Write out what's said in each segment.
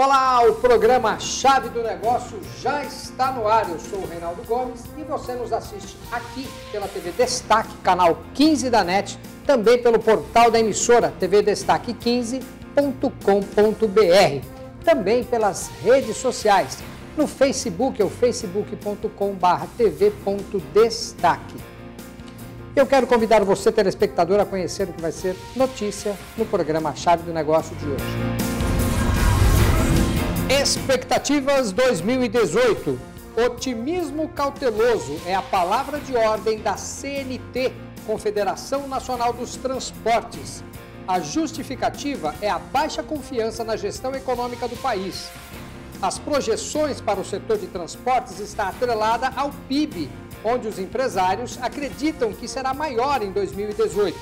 Olá, o programa Chave do Negócio já está no ar. Eu sou o Reinaldo Gomes e você nos assiste aqui pela TV Destaque, canal 15 da NET, também pelo portal da emissora tvdestaque15.com.br, também pelas redes sociais, no Facebook, é o facebook.com/tv.destaque. Eu quero convidar você, telespectador, a conhecer o que vai ser notícia no programa Chave do Negócio de hoje. Expectativas 2018. Otimismo cauteloso é a palavra de ordem da CNT, Confederação Nacional dos Transportes. A justificativa é a baixa confiança na gestão econômica do país. As projeções para o setor de transportes estão atreladas ao PIB, onde os empresários acreditam que será maior em 2018.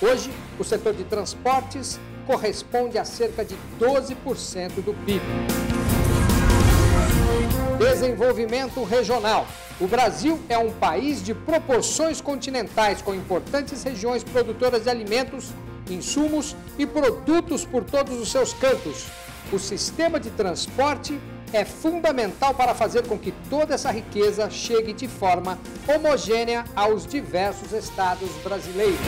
Hoje, o setor de transportes corresponde a cerca de 12% do PIB. Desenvolvimento regional. O Brasil é um país de proporções continentais, com importantes regiões produtoras de alimentos, insumos e produtos por todos os seus cantos. O sistema de transporte é fundamental para fazer com que toda essa riqueza chegue de forma homogênea aos diversos estados brasileiros.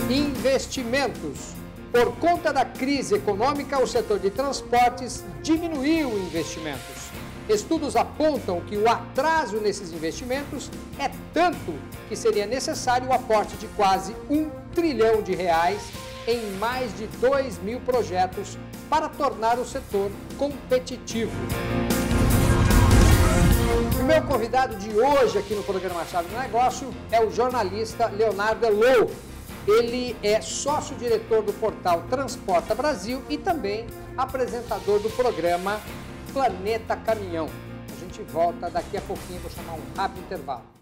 Investimentos. Por conta da crise econômica, o setor de transportes diminuiu investimentos. Estudos apontam que o atraso nesses investimentos é tanto que seria necessário o aporte de quase R$ 1 trilhão em mais de 2.000 projetos para tornar o setor competitivo. O meu convidado de hoje aqui no programa Chave do Negócio é o jornalista Leonardo Elou. Ele é sócio-diretor do portal Transporta Brasil e também apresentador do programa Planeta Caminhão. A gente volta daqui a pouquinho, vou chamar um rápido intervalo.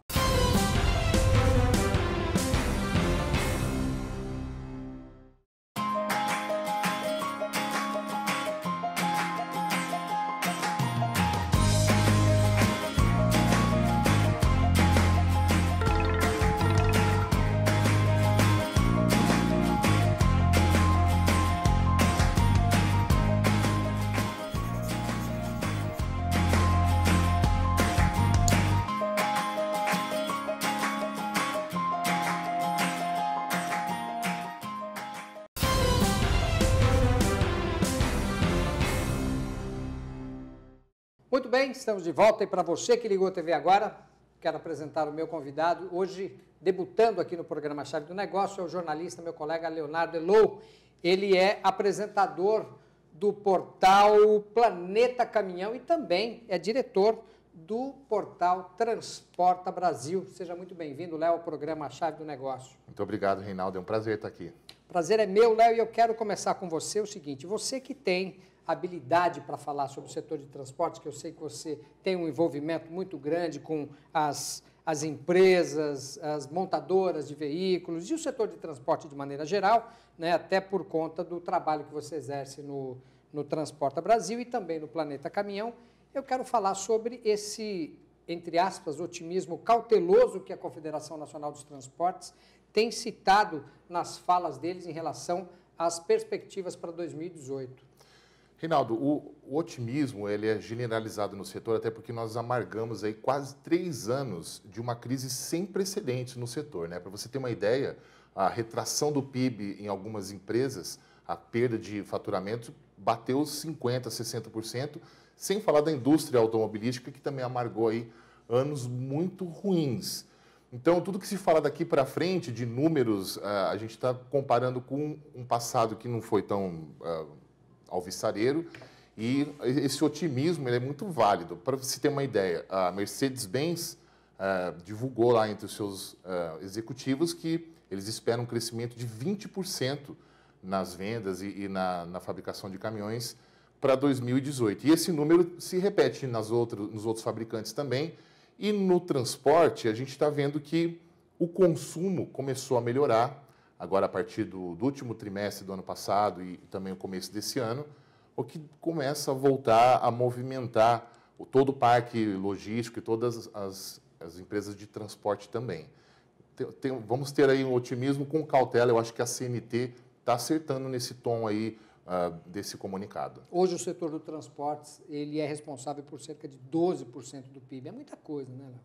Muito bem, estamos de volta e para você que ligou a TV agora, quero apresentar o meu convidado, hoje debutando aqui no programa Chave do Negócio, é o jornalista, meu colega Leonardo Elou. Ele é apresentador do portal Planeta Caminhão e também é diretor do portal Transporta Brasil. Seja muito bem-vindo, Léo, ao programa Chave do Negócio. Muito obrigado, Reinaldo, é um prazer estar aqui. Prazer é meu, Léo, e eu quero começar com você o seguinte, você que tem habilidade para falar sobre o setor de transportes, que eu sei que você tem um envolvimento muito grande com as empresas, as montadoras de veículos e o setor de transporte de maneira geral, né, até por conta do trabalho que você exerce no Transporta Brasil e também no Planeta Caminhão. Eu quero falar sobre esse, entre aspas, otimismo cauteloso que a Confederação Nacional dos Transportes tem citado nas falas deles em relação às perspectivas para 2018. Reinaldo, o otimismo ele é generalizado no setor, até porque nós amargamos aí quase 3 anos de uma crise sem precedentes no setor, né? Para você ter uma ideia, a retração do PIB em algumas empresas, a perda de faturamento bateu 50%, 60%, sem falar da indústria automobilística, que também amargou aí anos muito ruins. Então, tudo que se fala daqui para frente, de números, a gente está comparando com um passado que não foi tão alvissareiro, e esse otimismo ele é muito válido. Para você ter uma ideia, a Mercedes-Benz divulgou lá entre os seus executivos que eles esperam um crescimento de 20% nas vendas e na fabricação de caminhões para 2018. E esse número se repete nos outros fabricantes também. E no transporte, a gente está vendo que o consumo começou a melhorar, agora a partir do último trimestre do ano passado e também o começo desse ano, o que começa a voltar a movimentar todo o parque logístico e todas as empresas de transporte também. Vamos ter aí um otimismo com cautela, eu acho que a CNT está acertando nesse tom aí desse comunicado. Hoje o setor do transportes ele é responsável por cerca de 12% do PIB. É muita coisa, né, Léo?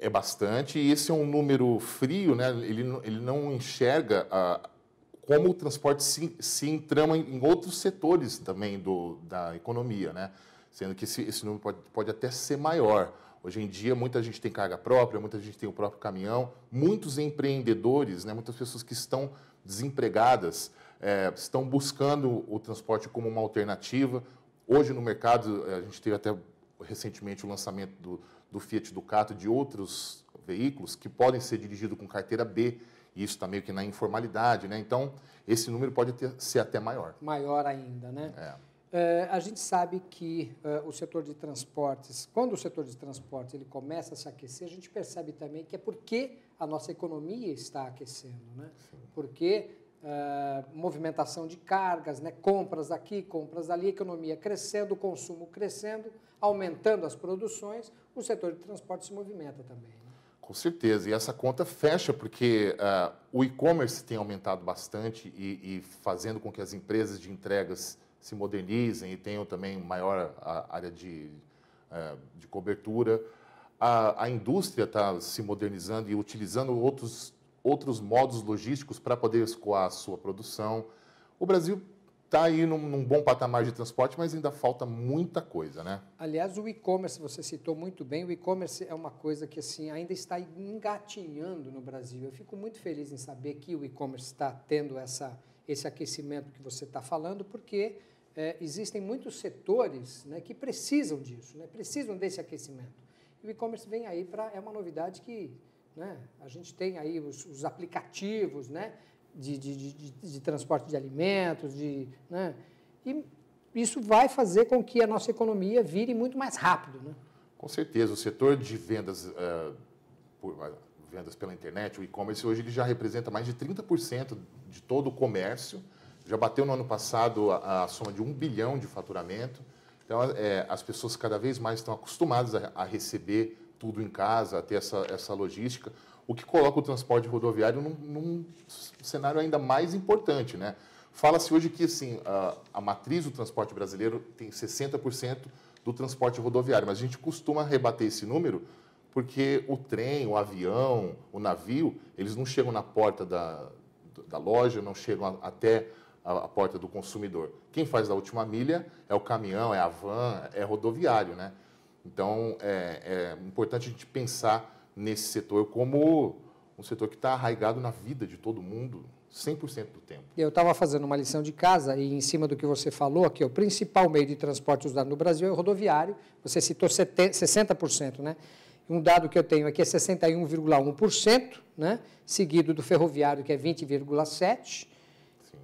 É bastante, e esse é um número frio, né? Ele não enxerga como o transporte se entrama em outros setores também da economia, né? Sendo que esse número pode até ser maior. Hoje em dia, muita gente tem carga própria, muita gente tem o próprio caminhão, muitos empreendedores, né? Muitas pessoas que estão desempregadas, estão buscando o transporte como uma alternativa. Hoje no mercado, a gente teve até recentemente o lançamento do Fiat Ducato, de outros veículos que podem ser dirigidos com carteira B, e isso está meio que na informalidade, né? Então, esse número pode ser até maior. Maior ainda, né? A gente sabe que o setor de transportes, quando o setor de transportes ele começa a se aquecer, a gente percebe também que é porque a nossa economia está aquecendo, né? Sim. Porque movimentação de cargas, né? Compras aqui, compras ali, economia crescendo, o consumo crescendo, aumentando as produções, o setor de transporte se movimenta também. Né? Com certeza, e essa conta fecha porque o e-commerce tem aumentado bastante e fazendo com que as empresas de entregas se modernizem e tenham também maior área de cobertura. A indústria está se modernizando e utilizando outros modos logísticos para poder escoar a sua produção. O Brasil está aí num bom patamar de transporte, mas ainda falta muita coisa, né? Aliás, o e-commerce, você citou muito bem, o e-commerce é uma coisa que assim, ainda está engatinhando no Brasil. Eu fico muito feliz em saber que o e-commerce está tendo esse aquecimento que você está falando, porque existem muitos setores, né, que precisam disso, né, precisam desse aquecimento. E o e-commerce vem aí é uma novidade que, né, a gente tem aí os aplicativos, né, de transporte de alimentos, né, e isso vai fazer com que a nossa economia vire muito mais rápido. Né? Com certeza, o setor de vendas pela internet, o e-commerce, hoje ele já representa mais de 30% de todo o comércio, já bateu no ano passado a soma de 1 bilhão de faturamento, então as pessoas cada vez mais estão acostumadas a receber tudo em casa, a ter essa logística, o que coloca o transporte rodoviário num cenário ainda mais importante, né? Fala-se hoje que assim, a matriz do transporte brasileiro tem 60% do transporte rodoviário, mas a gente costuma rebater esse número porque o trem, o avião, o navio, eles não chegam na porta da loja, não chegam até a porta do consumidor. Quem faz a última milha é o caminhão, é a van, é rodoviário, né? Então, é importante a gente pensar nesse setor como um setor que está arraigado na vida de todo mundo 100% do tempo. Eu estava fazendo uma lição de casa e em cima do que você falou aqui, o principal meio de transporte usado no Brasil é o rodoviário. Você citou 60%, né? Um dado que eu tenho aqui é 61,1%, né? Seguido do ferroviário, que é 20,7%,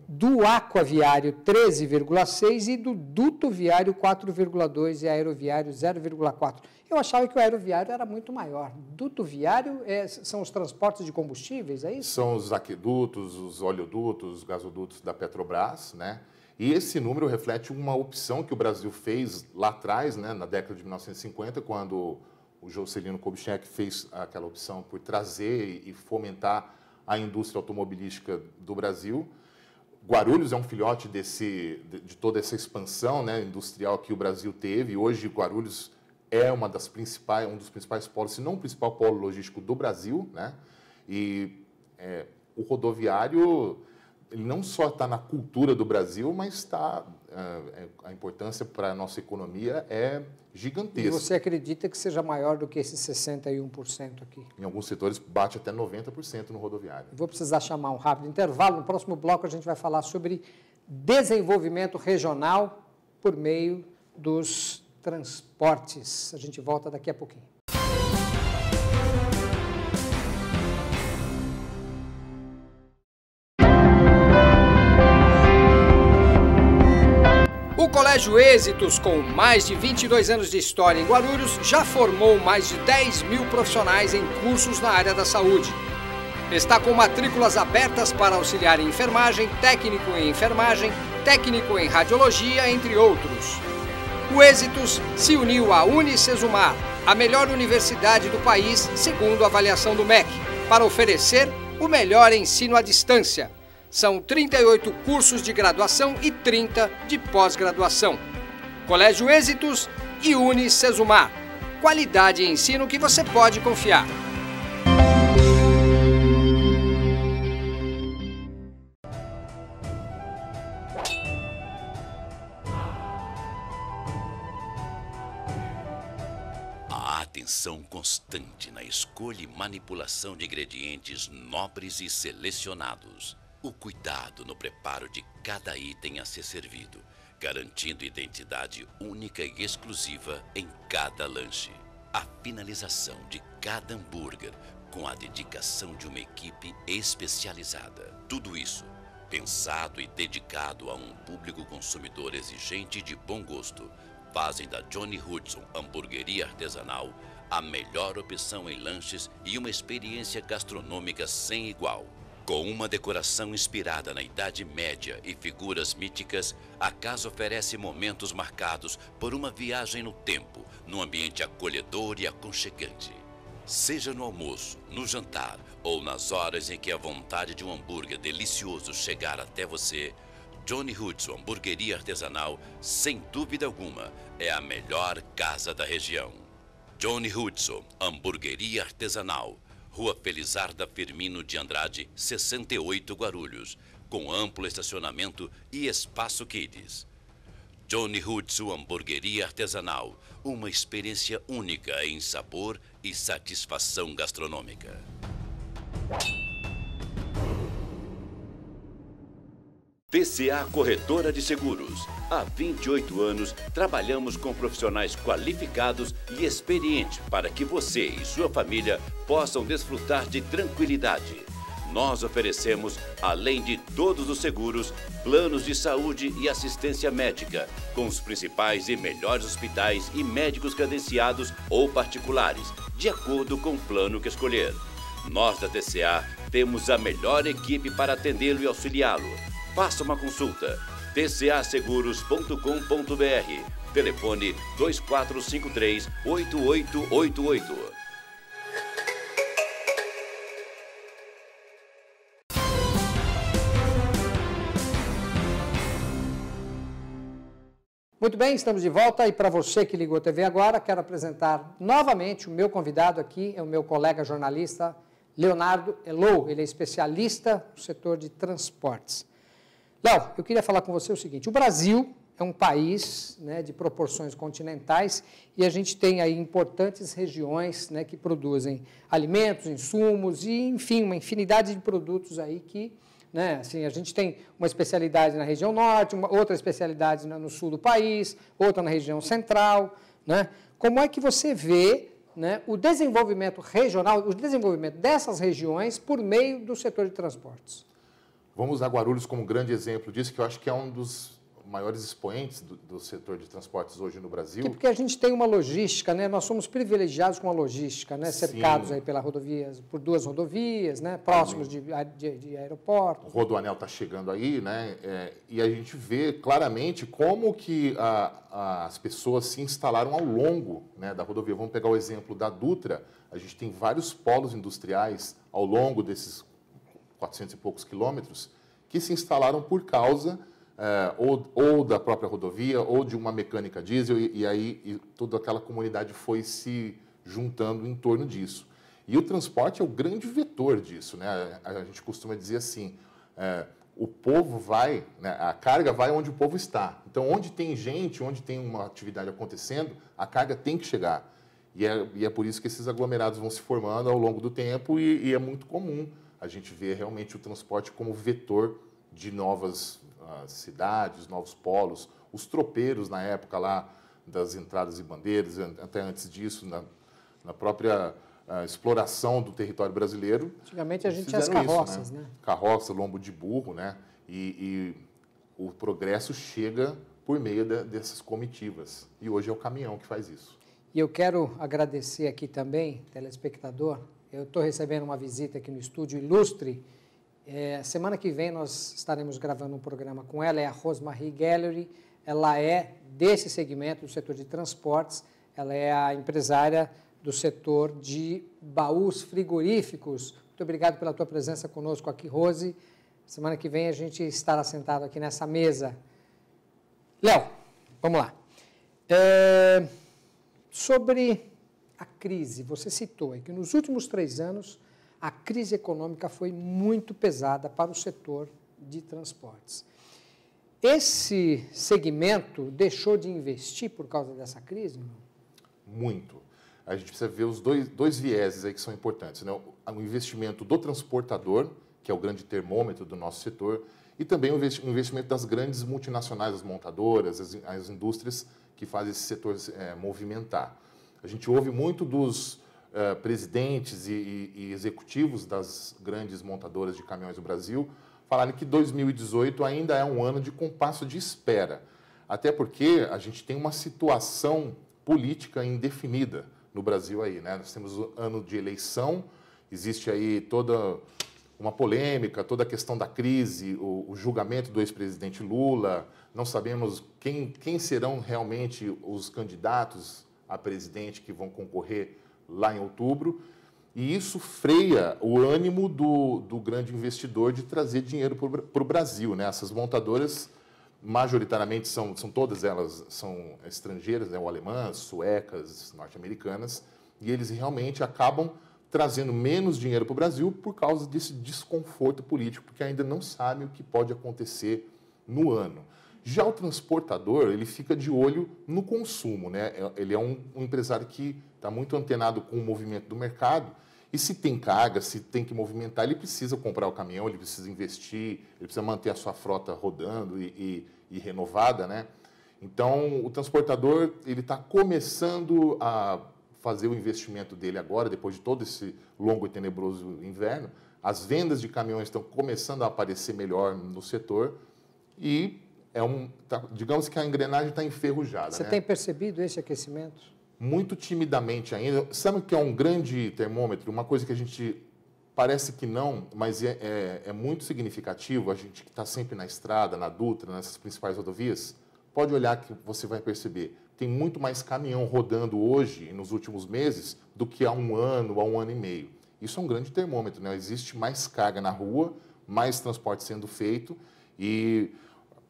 do aquaviário 13,6% e do duto viário 4,2% e aeroviário 0,4%. Eu achava que o aeroviário era muito maior. Duto viário são os transportes de combustíveis, é isso? São os aquedutos, os oleodutos, os gasodutos da Petrobras, né? E esse número reflete uma opção que o Brasil fez lá atrás, né, na década de 1950, quando o Juscelino Kubitschek fez aquela opção por trazer e fomentar a indústria automobilística do Brasil. Guarulhos é um filhote de toda essa expansão, né, industrial que o Brasil teve. Hoje, Guarulhos é um dos principais polos, se não o principal polo logístico do Brasil, né? E o rodoviário ele não só está na cultura do Brasil, mas a importância para a nossa economia é gigantesca. E você acredita que seja maior do que esses 61% aqui? Em alguns setores bate até 90% no rodoviário. Vou precisar chamar um rápido intervalo. No próximo bloco a gente vai falar sobre desenvolvimento regional por meio dos transportes. A gente volta daqui a pouquinho. O Colégio Êxitos, com mais de 22 anos de história em Guarulhos, já formou mais de 10 mil profissionais em cursos na área da saúde. Está com matrículas abertas para auxiliar em enfermagem, técnico em enfermagem, técnico em radiologia, entre outros. O Êxitos se uniu à Unicesumar, a melhor universidade do país, segundo a avaliação do MEC, para oferecer o melhor ensino à distância. São 38 cursos de graduação e 30 de pós-graduação. Colégio Êxitos e UniCesumar. Qualidade e ensino que você pode confiar. A atenção constante na escolha e manipulação de ingredientes nobres e selecionados. O cuidado no preparo de cada item a ser servido, garantindo identidade única e exclusiva em cada lanche. A finalização de cada hambúrguer com a dedicação de uma equipe especializada. Tudo isso pensado e dedicado a um público consumidor exigente e de bom gosto, fazem da Johnny Hudson Hamburgueria Artesanal a melhor opção em lanches e uma experiência gastronômica sem igual. Com uma decoração inspirada na Idade Média e figuras míticas, a casa oferece momentos marcados por uma viagem no tempo, num ambiente acolhedor e aconchegante. Seja no almoço, no jantar ou nas horas em que a vontade de um hambúrguer delicioso chegar até você, Johnny Hudson Hamburgueria Artesanal, sem dúvida alguma, é a melhor casa da região. Johnny Hudson Hamburgueria Artesanal, Rua Felizarda Firmino de Andrade, 68 Guarulhos, com amplo estacionamento e espaço kids. Johnny Hudson Hamburgueria Artesanal, uma experiência única em sabor e satisfação gastronômica. TCA Corretora de Seguros. Há 28 anos, trabalhamos com profissionais qualificados e experientes para que você e sua família possam desfrutar de tranquilidade. Nós oferecemos, além de todos os seguros, planos de saúde e assistência médica, com os principais e melhores hospitais e médicos credenciados ou particulares, de acordo com o plano que escolher. Nós da TCA temos a melhor equipe para atendê-lo e auxiliá-lo. Faça uma consulta. tcaseguros.com.br. Telefone 2453-8888. Muito bem, estamos de volta e para você que ligou a TV agora, quero apresentar novamente o meu convidado aqui, é o meu colega jornalista Leonardo Elou. Ele é especialista no setor de transportes. Léo, eu queria falar com você o seguinte: o Brasil é um país, né, de proporções continentais e a gente tem aí importantes regiões, né, que produzem alimentos, insumos e, enfim, uma infinidade de produtos aí que, né, assim, a gente tem uma especialidade na região norte, outra especialidade no sul do país, outra na região central, né? Como é que você vê, né, o desenvolvimento regional, o desenvolvimento dessas regiões por meio do setor de transportes? Vamos usar Guarulhos como grande exemplo disso, que eu acho que é um dos maiores expoentes do setor de transportes hoje no Brasil. Porque a gente tem uma logística, né? Nós somos privilegiados com a logística, né? Cercados aí por duas rodovias, né? Próximos de aeroportos. O Rodoanel está chegando aí, né? E a gente vê claramente como que as pessoas se instalaram ao longo, né, da rodovia. Vamos pegar o exemplo da Dutra. A gente tem vários polos industriais ao longo desses 400 e poucos quilômetros, que se instalaram por causa ou da própria rodovia, ou de uma mecânica diesel, e aí toda aquela comunidade foi se juntando em torno disso. E o transporte é o grande vetor disso, né? A gente costuma dizer assim, o povo vai, né, a carga vai onde o povo está. Então, onde tem gente, onde tem uma atividade acontecendo, a carga tem que chegar. E é por isso que esses aglomerados vão se formando ao longo do tempo, e é muito comum a gente ver realmente o transporte como vetor de novas cidades, novos polos. Os tropeiros, na época lá das entradas e bandeiras, até antes disso, na própria exploração do território brasileiro. Antigamente a gente tinha as carroças, isso, né? Carroça, lombo de burro, né? E o progresso chega por meio dessas comitivas. E hoje é o caminhão que faz isso. E eu quero agradecer aqui também, telespectador. Eu estou recebendo uma visita aqui no estúdio ilustre. Semana que vem nós estaremos gravando um programa com ela, é a Rosemarie Gallery. Ela é desse segmento, do setor de transportes. Ela é a empresária do setor de baús frigoríficos. Muito obrigado pela tua presença conosco aqui, Rose. Semana que vem a gente estará sentado aqui nessa mesa. Léo, vamos lá. Sobre a crise, você citou aí que nos últimos 3 anos a crise econômica foi muito pesada para o setor de transportes. Esse segmento deixou de investir por causa dessa crise? Não? Muito. A gente precisa ver os dois vieses aí que são importantes, né? O investimento do transportador, que é o grande termômetro do nosso setor, e também o investimento das grandes multinacionais, as montadoras, as indústrias que fazem esse setor movimentar. A gente ouve muito dos presidentes e executivos das grandes montadoras de caminhões do Brasil falarem que 2018 ainda é um ano de compasso de espera, até porque a gente tem uma situação política indefinida no Brasil aí, né? Nós temos o ano de eleição, existe aí toda uma polêmica, toda a questão da crise, o julgamento do ex-presidente Lula, não sabemos quem serão realmente os candidatos a presidente que vão concorrer lá em outubro, e isso freia o ânimo do grande investidor de trazer dinheiro para o Brasil, né? Essas montadoras, majoritariamente, são todas elas são estrangeiras, né? Ou alemãs, suecas, norte-americanas, e eles realmente acabam trazendo menos dinheiro para o Brasil por causa desse desconforto político, porque ainda não sabe o que pode acontecer no ano. Já o transportador, ele fica de olho no consumo, né? Ele é um empresário que está muito antenado com o movimento do mercado, e se tem carga, se tem que movimentar, ele precisa comprar o caminhão, ele precisa investir, ele precisa manter a sua frota rodando e renovada, né? Então, o transportador, ele está começando a fazer o investimento dele agora, depois de todo esse longo e tenebroso inverno. As vendas de caminhões estão começando a aparecer melhor no setor e digamos que a engrenagem está enferrujada. Você né? tem percebido esse aquecimento? Muito timidamente ainda. Sabe o que é um grande termômetro? Uma coisa que a gente parece que não, mas é muito significativo. A gente que está sempre na estrada, na Dutra, nessas principais rodovias, pode olhar que você vai perceber. Tem muito mais caminhão rodando hoje, nos últimos meses, do que há um ano e meio. Isso é um grande termômetro, né? Existe mais carga na rua, mais transporte sendo feito e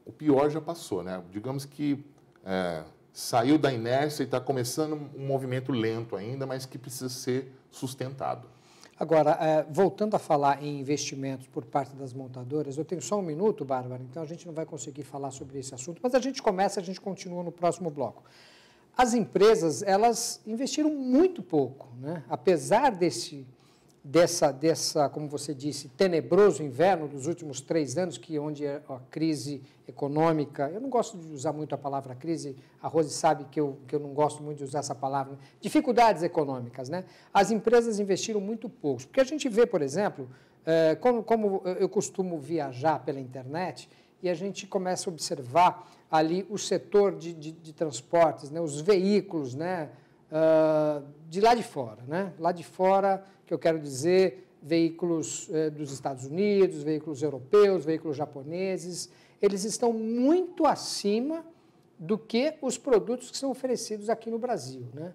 o pior já passou, né? Digamos que saiu da inércia e está começando um movimento lento ainda, mas que precisa ser sustentado. Agora, voltando a falar em investimentos por parte das montadoras, eu tenho só 1 minuto, Bárbara, então a gente não vai conseguir falar sobre esse assunto, mas a gente continua no próximo bloco. As empresas, elas investiram muito pouco, né? Apesar dessa, como você disse, tenebroso inverno dos últimos 3 anos, onde a crise econômica, eu não gosto de usar muito a palavra crise, a Rose sabe que eu não gosto muito de usar essa palavra, né? Dificuldades econômicas, né? As empresas investiram muito pouco, porque a gente vê, por exemplo, como eu costumo viajar pela internet, e a gente começa a observar ali o setor de transportes, né? Os veículos, né? De lá de fora, né? Lá de fora, que eu quero dizer, veículos dos Estados Unidos, veículos europeus, veículos japoneses, eles estão muito acima do que os produtos que são oferecidos aqui no Brasil, né?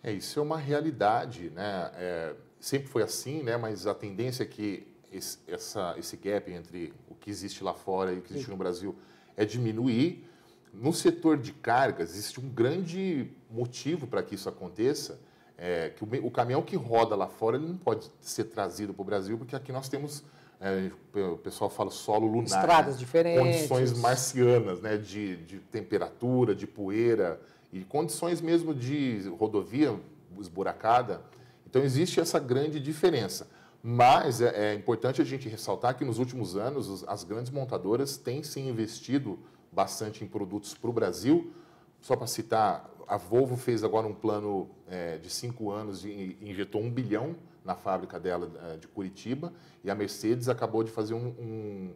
Isso é uma realidade, né? Sempre foi assim, né? Mas a tendência é que esse gap entre o que existe lá fora e o que existe no Brasil é diminuir. No setor de cargas, existe um grande motivo para que isso aconteça, que o caminhão que roda lá fora ele não pode ser trazido para o Brasil, porque aqui nós temos, o pessoal fala solo lunar. Estradas diferentes. Condições marcianas, né, de temperatura, de poeira, e condições mesmo de rodovia esburacada. Então, existe essa grande diferença. Mas é importante a gente ressaltar que nos últimos anos as grandes montadoras têm sim investido bastante em produtos para o Brasil. Só para citar, a Volvo fez agora um plano de 5 anos e injetou 1 bilhão na fábrica dela de Curitiba, e a Mercedes acabou de fazer um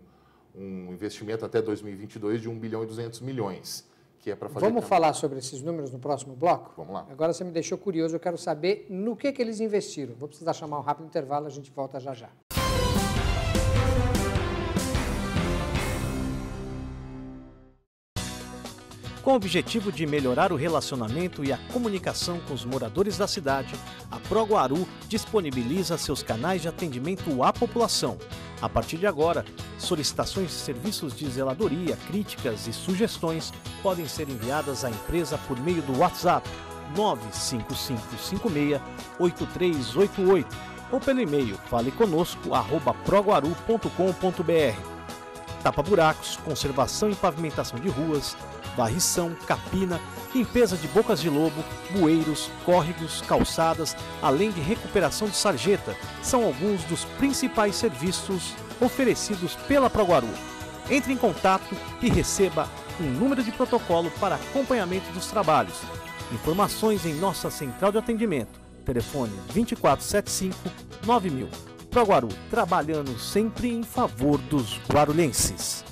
investimento até 2022 de 1 bilhão e 200 milhões, que é para fazer... Vamos falar sobre esses números no próximo bloco? Vamos lá. Agora você me deixou curioso, eu quero saber no que eles investiram. Vou precisar chamar um rápido intervalo, a gente volta já já. Com o objetivo de melhorar o relacionamento e a comunicação com os moradores da cidade, a Proguaru disponibiliza seus canais de atendimento à população, A partir de agora, solicitações de serviços de zeladoria, críticas e sugestões podem ser enviadas à empresa por meio do WhatsApp 95556-8388 ou pelo e-mail faleconosco@proguaru.com.br. Tapa-buracos, conservação e pavimentação de ruas, varrição, capina, limpeza de bocas de lobo, bueiros, córregos, calçadas, além de recuperação de sarjeta, são alguns dos principais serviços oferecidos pela Proguaru. Entre em contato e receba um número de protocolo para acompanhamento dos trabalhos. Informações em nossa central de atendimento. Telefone 2475-9000. Proguaru, trabalhando sempre em favor dos guarulhenses.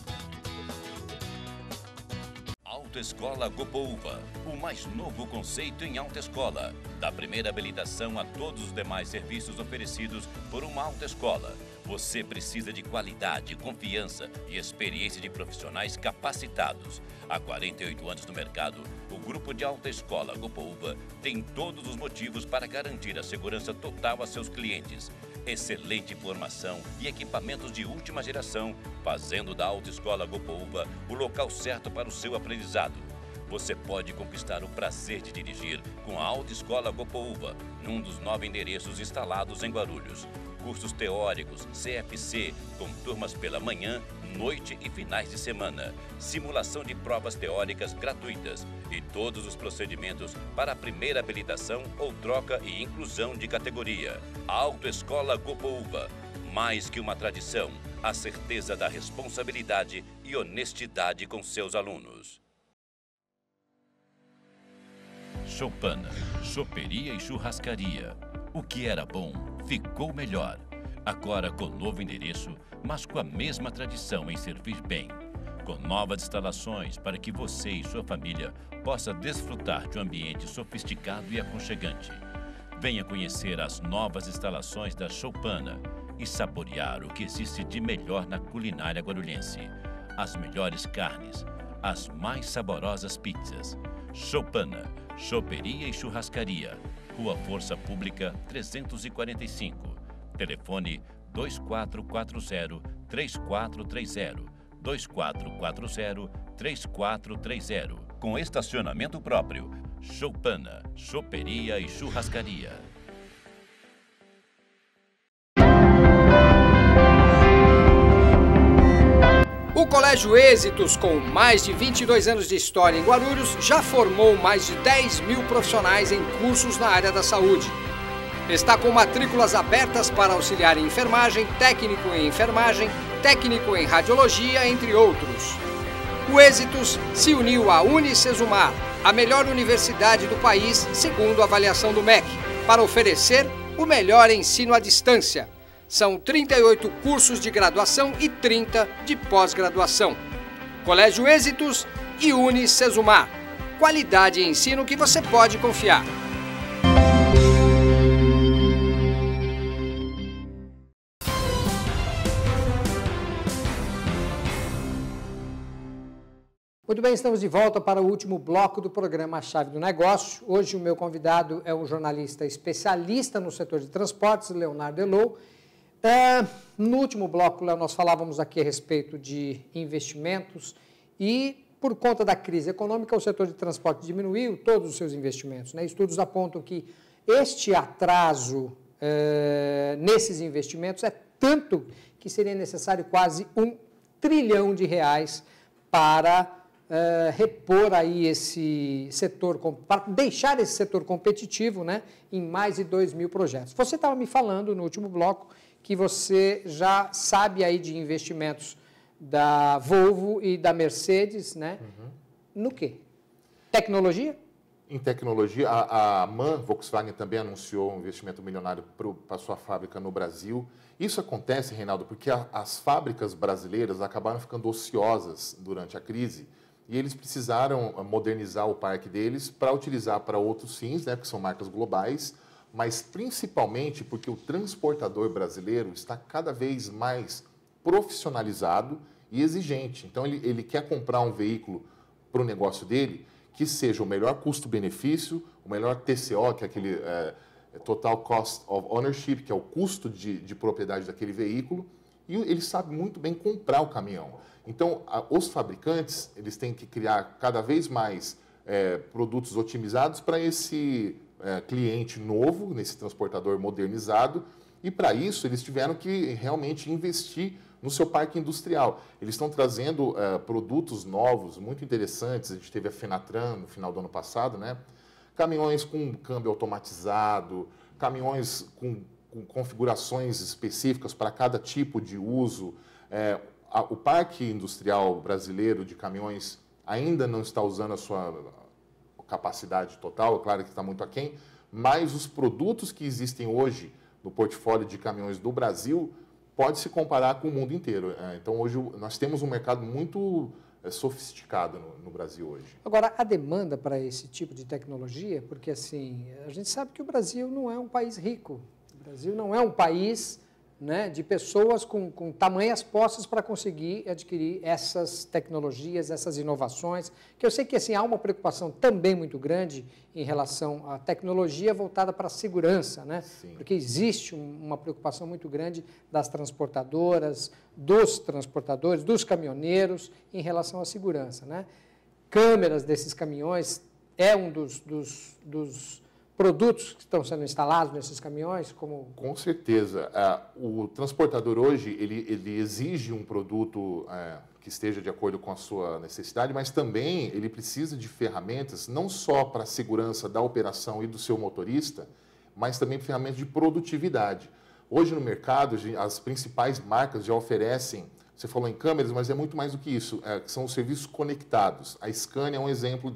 Autoescola Gopouva, o mais novo conceito em autoescola. Da primeira habilitação a todos os demais serviços oferecidos por uma autoescola. Você precisa de qualidade, confiança e experiência de profissionais capacitados. Há 48 anos no mercado, o grupo de autoescola Gopouva tem todos os motivos para garantir a segurança total a seus clientes. Excelente formação e equipamentos de última geração, fazendo da Autoescola Gopouva o local certo para o seu aprendizado. Você pode conquistar o prazer de dirigir com a Autoescola Gopouva, num dos 9 endereços instalados em Guarulhos. Cursos teóricos, CFC, com turmas pela manhã, noite e finais de semana. Simulação de provas teóricas gratuitas e todos os procedimentos para a primeira habilitação ou troca e inclusão de categoria. Autoescola Gopouva, mais que uma tradição, a certeza da responsabilidade e honestidade com seus alunos. Choupana, choperia e churrascaria. O que era bom ficou melhor. Agora com novo endereço, mas com a mesma tradição em servir bem. Com novas instalações para que você e sua família possa desfrutar de um ambiente sofisticado e aconchegante. Venha conhecer as novas instalações da Choupana e saborear o que existe de melhor na culinária guarulhense. As melhores carnes, as mais saborosas pizzas. Choupana, choperia e churrascaria. Rua Força Pública 345. Telefone 2440-3430. 2440-3430. Com estacionamento próprio. Choupana, choperia e churrascaria. O Colégio Êxitos, com mais de 22 anos de história em Guarulhos, já formou mais de 10 mil profissionais em cursos na área da saúde. Está com matrículas abertas para auxiliar em enfermagem, técnico em enfermagem, técnico em radiologia, entre outros. O Êxitos se uniu à Unicesumar, a melhor universidade do país, segundo a avaliação do MEC, para oferecer o melhor ensino à distância. São 38 cursos de graduação e 30 de pós-graduação. Colégio Êxitos e Unicesumar. Qualidade e ensino que você pode confiar. Muito bem, estamos de volta para o último bloco do programa A Chave do Negócio. Hoje o meu convidado é um jornalista especialista no setor de transportes, Leonardo Elou. No último bloco, Léo, nós falávamos aqui a respeito de investimentos e, por conta da crise econômica, o setor de transporte diminuiu todos os seus investimentos, né? Estudos apontam que este atraso nesses investimentos é tanto que seria necessário quase R$1 trilhão para repor aí esse setor, para deixar esse setor competitivo, né, em mais de 2 mil projetos. Você estava me falando no último bloco que você já sabe aí de investimentos da Volvo e da Mercedes, né? No quê? Tecnologia? Em tecnologia, a MAN, Volkswagen, também anunciou um investimento milionário para sua fábrica no Brasil. Isso acontece, Reinaldo, porque as fábricas brasileiras acabaram ficando ociosas durante a crise e eles precisaram modernizar o parque deles para utilizar para outros fins, né, que são marcas globais, mas principalmente porque o transportador brasileiro está cada vez mais profissionalizado e exigente. Então, ele quer comprar um veículo para o negócio dele que seja o melhor custo-benefício, o melhor TCO, que é aquele Total Cost of Ownership, que é o custo de propriedade daquele veículo, e ele sabe muito bem comprar o caminhão. Então, os fabricantes, eles têm que criar cada vez mais produtos otimizados para esse cliente novo, nesse transportador modernizado, e para isso eles tiveram que realmente investir no seu parque industrial. Eles estão trazendo produtos novos, muito interessantes. A gente teve a Fenatran no final do ano passado, né? Caminhões com câmbio automatizado, caminhões com configurações específicas para cada tipo de uso. O parque industrial brasileiro de caminhões ainda não está usando a sua capacidade total, claro que está muito aquém, mas os produtos que existem hoje no portfólio de caminhões do Brasil pode se comparar com o mundo inteiro. Então, hoje, nós temos um mercado muito sofisticado no Brasil hoje. Agora, a demanda para esse tipo de tecnologia, porque assim, a gente sabe que o Brasil não é um país rico, o Brasil não é um país, né, de pessoas com tamanhas posses para conseguir adquirir essas tecnologias, essas inovações, que eu sei que assim, há uma preocupação também muito grande em relação à tecnologia voltada para a segurança, né? Sim. Porque existe uma preocupação muito grande das transportadoras, dos transportadores, dos caminhoneiros em relação à segurança, né? Câmeras desses caminhões é um dos produtos que estão sendo instalados nesses caminhões? Com certeza. O transportador hoje, ele exige um produto que esteja de acordo com a sua necessidade, mas também ele precisa de ferramentas não só para a segurança da operação e do seu motorista, mas também ferramentas de produtividade. Hoje no mercado, as principais marcas já oferecem, você falou em câmeras, mas é muito mais do que isso, que são os serviços conectados. A Scania é um exemplo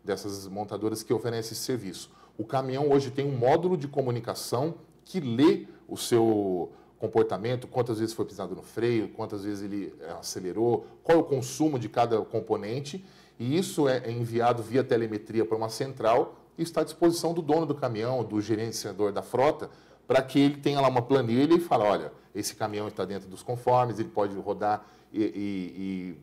dessas montadoras que oferecem esse serviço. O caminhão hoje tem um módulo de comunicação que lê o seu comportamento, quantas vezes foi pisado no freio, quantas vezes ele acelerou, qual é o consumo de cada componente, e isso é enviado via telemetria para uma central e está à disposição do dono do caminhão, do gerenciador da frota, para que ele tenha lá uma planilha e fale, olha, esse caminhão está dentro dos conformes, ele pode rodar e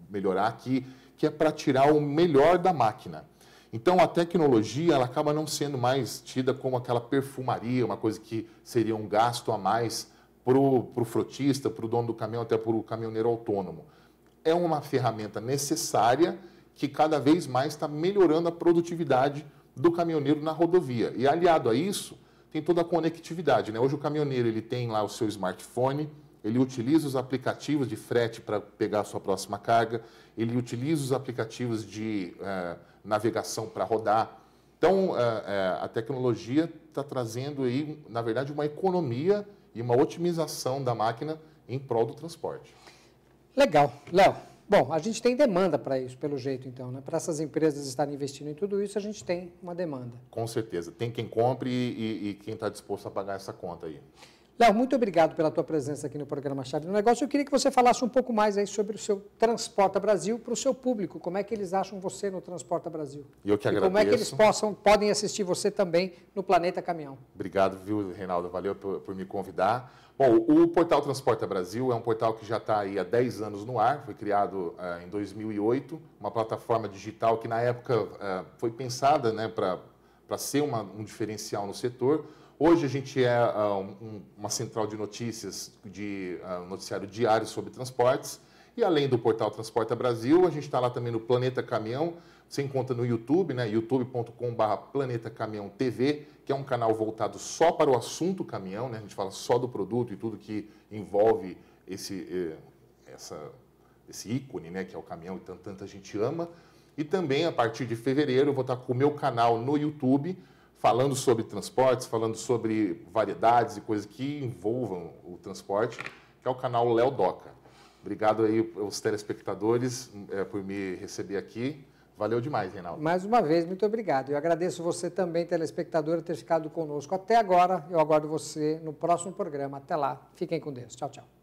melhorar aqui, que é para tirar o melhor da máquina. Então, a tecnologia ela acaba não sendo mais tida como aquela perfumaria, uma coisa que seria um gasto a mais para o frotista, para o dono do caminhão, até para o caminhoneiro autônomo. É uma ferramenta necessária que cada vez mais está melhorando a produtividade do caminhoneiro na rodovia. E, aliado a isso, tem toda a conectividade, né? Hoje, o caminhoneiro ele tem lá o seu smartphone, ele utiliza os aplicativos de frete para pegar a sua próxima carga, ele utiliza os aplicativos de navegação para rodar. Então, a tecnologia está trazendo aí, na verdade, uma economia e uma otimização da máquina em prol do transporte. Legal. Léo, bom, a gente tem demanda para isso, pelo jeito, então, né? Para essas empresas estarem investindo em tudo isso, a gente tem uma demanda. Com certeza. Tem quem compre e quem está disposto a pagar essa conta aí. Léo, muito obrigado pela tua presença aqui no programa Chave do Negócio. Eu queria que você falasse um pouco mais aí sobre o seu Transporta Brasil para o seu público. Como é que eles acham você no Transporta Brasil? Eu que agradeço. E como é que eles podem assistir você também no Planeta Caminhão? Obrigado, viu, Reinaldo? Valeu por me convidar. Bom, o portal Transporta Brasil é um portal que já está aí há 10 anos no ar. Foi criado em 2008, uma plataforma digital que, na época, foi pensada, né, para ser um diferencial no setor. Hoje a gente é uma central de notícias, de noticiário diário sobre transportes. E além do portal Transporta Brasil, a gente está lá também no Planeta Caminhão. Você encontra no YouTube, né, youtube.com/Planeta Caminhão TV, que é um canal voltado só para o assunto caminhão, né? A gente fala só do produto e tudo que envolve esse ícone, né, que é o caminhão e tanta gente ama. E também, a partir de fevereiro, eu vou estar com o meu canal no YouTube, falando sobre transportes, falando sobre variedades e coisas que envolvam o transporte, que é o canal Léo Doca. Obrigado aí aos telespectadores por me receber aqui. Valeu demais, Reinaldo. Mais uma vez, muito obrigado. Eu agradeço você também, telespectador, ter ficado conosco até agora. Eu aguardo você no próximo programa. Até lá. Fiquem com Deus. Tchau, tchau.